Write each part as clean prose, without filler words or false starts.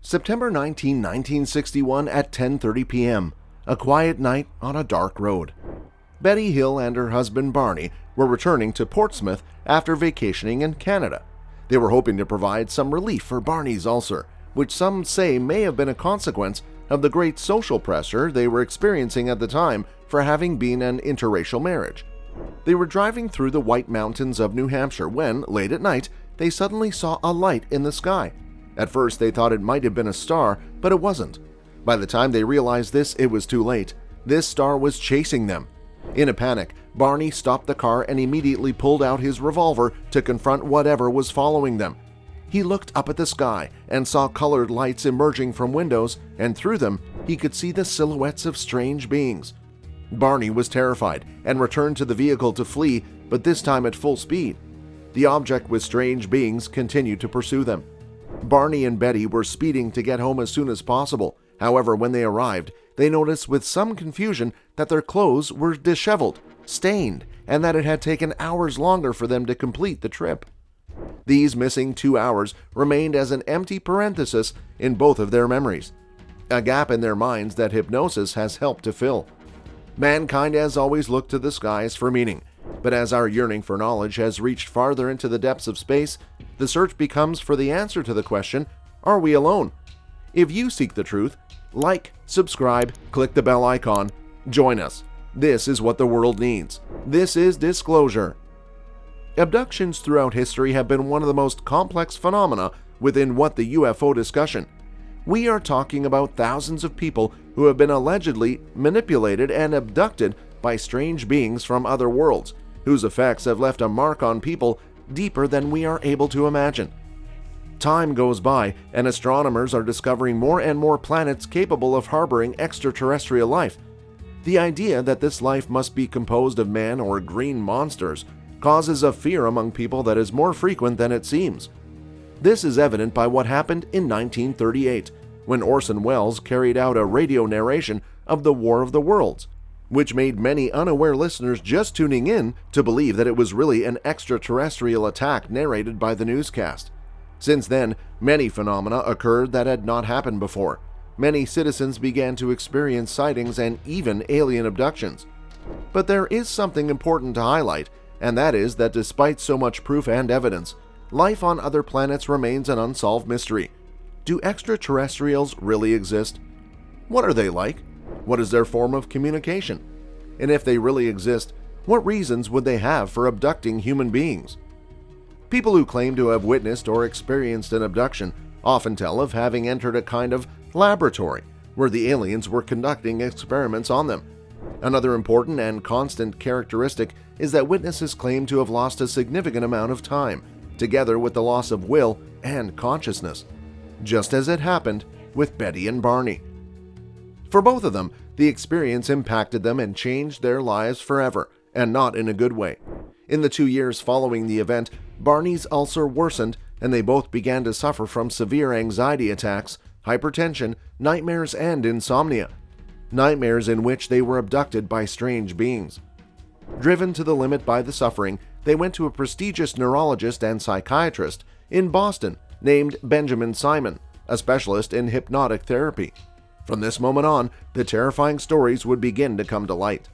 September 19, 1961 at 10:30 p.m. A quiet night on a dark road. Betty Hill and her husband Barney were returning to Portsmouth after vacationing in Canada. They were hoping to provide some relief for Barney's ulcer, which some say may have been a consequence of the great social pressure they were experiencing at the time for having been an interracial marriage. They were driving through the White Mountains of New Hampshire when, late at night, they suddenly saw a light in the sky. At first they thought it might have been a star, but it wasn't. By the time they realized this, it was too late. This star was chasing them. In a panic, Barney stopped the car and immediately pulled out his revolver to confront whatever was following them. He looked up at the sky and saw colored lights emerging from windows, and through them he could see the silhouettes of strange beings. Barney was terrified and returned to the vehicle to flee, but this time at full speed. The object with strange beings continued to pursue them. Barney and Betty were speeding to get home as soon as possible. However, when they arrived, they noticed with some confusion that their clothes were disheveled, stained, and that it had taken hours longer for them to complete the trip. These missing 2 hours remained as an empty parenthesis in both of their memories, a gap in their minds that hypnosis has helped to fill. Mankind has always looked to the skies for meaning, but as our yearning for knowledge has reached farther into the depths of space, the search becomes for the answer to the question, are we alone? If you seek the truth, like, subscribe, click the bell icon, join us. This is what the world needs. This is disclosure. Abductions throughout history have been one of the most complex phenomena within the UFO discussion. We are talking about thousands of people who have been allegedly manipulated and abducted by strange beings from other worlds, whose effects have left a mark on people deeper than we are able to imagine. Time goes by, and astronomers are discovering more and more planets capable of harboring extraterrestrial life. The idea that this life must be composed of man or green monsters causes a fear among people that is more frequent than it seems. This is evident by what happened in 1938, when Orson Welles carried out a radio narration of the War of the Worlds, which made many unaware listeners just tuning in to believe that it was really an extraterrestrial attack narrated by the newscast. Since then, many phenomena occurred that had not happened before. Many citizens began to experience sightings and even alien abductions. But there is something important to highlight, and that is that despite so much proof and evidence, life on other planets remains an unsolved mystery. Do extraterrestrials really exist? What are they like? What is their form of communication? And if they really exist, what reasons would they have for abducting human beings? People who claim to have witnessed or experienced an abduction often tell of having entered a kind of laboratory where the aliens were conducting experiments on them. Another important and constant characteristic is that witnesses claim to have lost a significant amount of time, together with the loss of will and consciousness, just as it happened with Betty and Barney. For both of them, the experience impacted them and changed their lives forever, and not in a good way. In the 2 years following the event, Barney's ulcer worsened, and they both began to suffer from severe anxiety attacks, hypertension, nightmares, and insomnia. Nightmares in which they were abducted by strange beings. Driven to the limit by the suffering, they went to a prestigious neurologist and psychiatrist in Boston named Benjamin Simon, a specialist in hypnotic therapy. From this moment on, the terrifying stories would begin to come to light.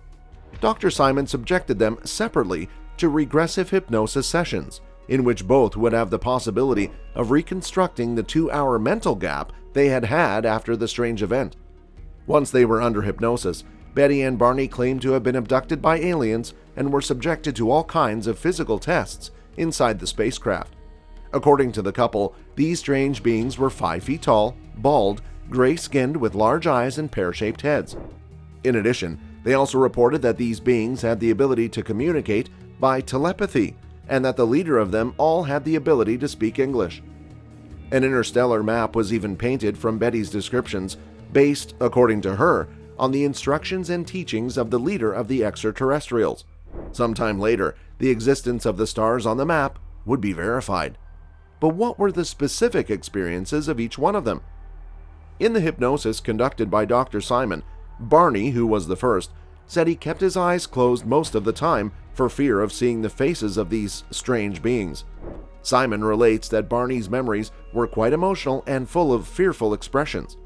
Dr. Simon subjected them separately to regressive hypnosis sessions, in which both would have the possibility of reconstructing the 2-hour mental gap they had had after the strange event. Once they were under hypnosis, Betty and Barney claimed to have been abducted by aliens and were subjected to all kinds of physical tests inside the spacecraft. According to the couple, these strange beings were 5 feet tall, bald, gray-skinned with large eyes and pear-shaped heads. In addition, they also reported that these beings had the ability to communicate by telepathy, and that the leader of them all had the ability to speak English. An interstellar map was even painted from Betty's descriptions, based, according to her, on the instructions and teachings of the leader of the extraterrestrials. Sometime later, the existence of the stars on the map would be verified. But what were the specific experiences of each one of them? In the hypnosis conducted by Dr. Simon, Barney, who was the first, said he kept his eyes closed most of the time for fear of seeing the faces of these strange beings. Simon relates that Barney's memories were quite emotional and full of fearful expressions.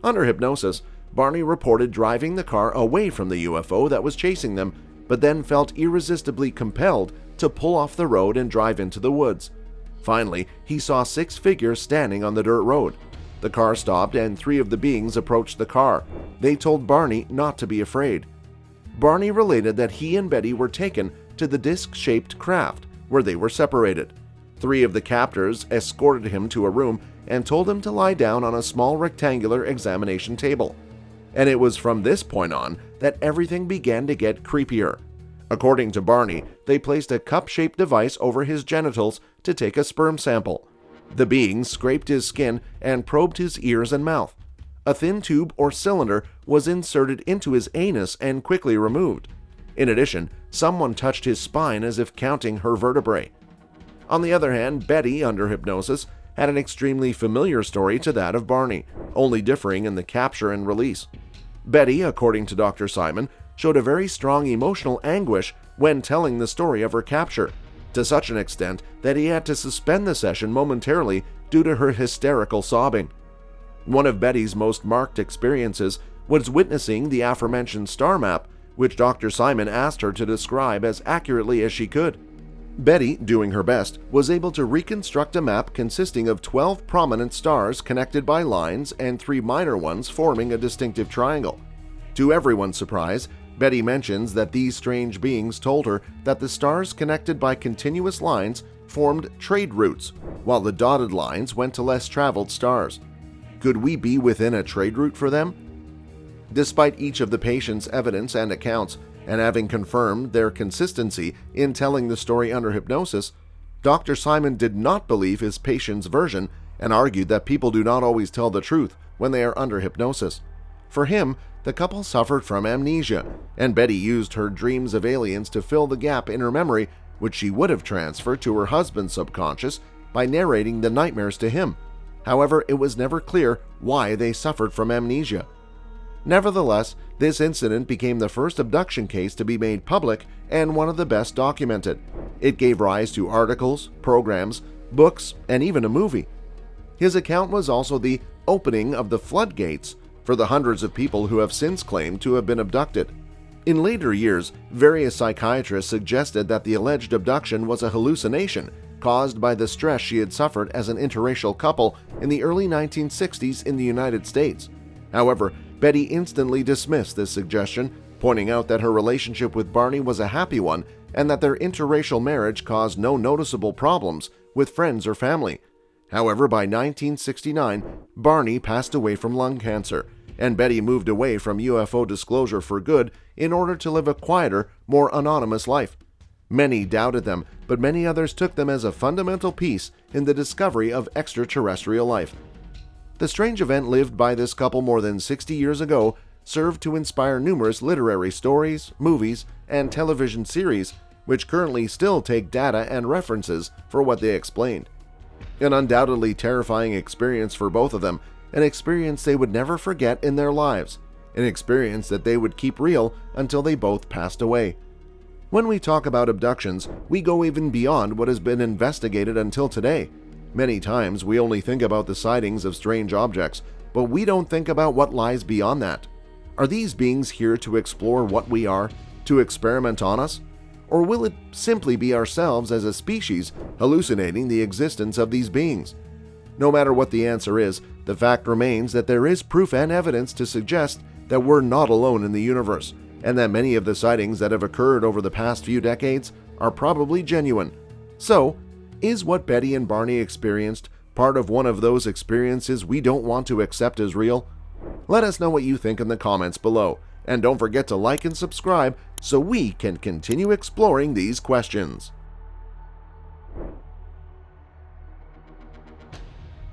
Under hypnosis, Barney reported driving the car away from the UFO that was chasing them, but then felt irresistibly compelled to pull off the road and drive into the woods. Finally, he saw 6 figures standing on the dirt road. The car stopped and 3 of the beings approached the car. They told Barney not to be afraid. Barney related that he and Betty were taken to the disc-shaped craft, where they were separated. 3 of the captors escorted him to a room and told him to lie down on a small rectangular examination table. And it was from this point on that everything began to get creepier. According to Barney, they placed a cup-shaped device over his genitals to take a sperm sample. The beings scraped his skin and probed his ears and mouth. A thin tube or cylinder was inserted into his anus and quickly removed. In addition, someone touched his spine as if counting her vertebrae. On the other hand, Betty, under hypnosis, had an extremely familiar story to that of Barney, only differing in the capture and release. Betty, according to Dr. Simon, showed a very strong emotional anguish when telling the story of her capture, to such an extent that he had to suspend the session momentarily due to her hysterical sobbing. One of Betty's most marked experiences was witnessing the aforementioned star map, which Dr. Simon asked her to describe as accurately as she could. Betty, doing her best, was able to reconstruct a map consisting of 12 prominent stars connected by lines and 3 minor ones forming a distinctive triangle. To everyone's surprise, Betty mentions that these strange beings told her that the stars connected by continuous lines formed trade routes, while the dotted lines went to less traveled stars. Could we be within a trade route for them? Despite each of the patient's evidence and accounts, and having confirmed their consistency in telling the story under hypnosis, Dr. Simon did not believe his patient's version and argued that people do not always tell the truth when they are under hypnosis. For him, the couple suffered from amnesia, and Betty used her dreams of aliens to fill the gap in her memory, which she would have transferred to her husband's subconscious by narrating the nightmares to him. However, it was never clear why they suffered from amnesia. Nevertheless, this incident became the first abduction case to be made public and one of the best documented. It gave rise to articles, programs, books, and even a movie. His account was also the opening of the floodgates for the hundreds of people who have since claimed to have been abducted. In later years, various psychiatrists suggested that the alleged abduction was a hallucination caused by the stress she had suffered as an interracial couple in the early 1960s in the United States. However, Betty instantly dismissed this suggestion, pointing out that her relationship with Barney was a happy one and that their interracial marriage caused no noticeable problems with friends or family. However, by 1969, Barney passed away from lung cancer, and Betty moved away from UFO disclosure for good in order to live a quieter, more anonymous life. Many doubted them, but many others took them as a fundamental piece in the discovery of extraterrestrial life. The strange event lived by this couple more than 60 years ago served to inspire numerous literary stories, movies, and television series, which currently still take data and references for what they explained. An undoubtedly terrifying experience for both of them, an experience they would never forget in their lives, an experience that they would keep real until they both passed away. When we talk about abductions, we go even beyond what has been investigated until today. Many times we only think about the sightings of strange objects, but we don't think about what lies beyond that. Are these beings here to explore what we are, to experiment on us? Or will it simply be ourselves as a species hallucinating the existence of these beings? No matter what the answer is, the fact remains that there is proof and evidence to suggest that we're not alone in the universe, and that many of the sightings that have occurred over the past few decades are probably genuine. So, is what Betty and Barney experienced part of one of those experiences we don't want to accept as real? Let us know what you think in the comments below, and don't forget to like and subscribe so we can continue exploring these questions.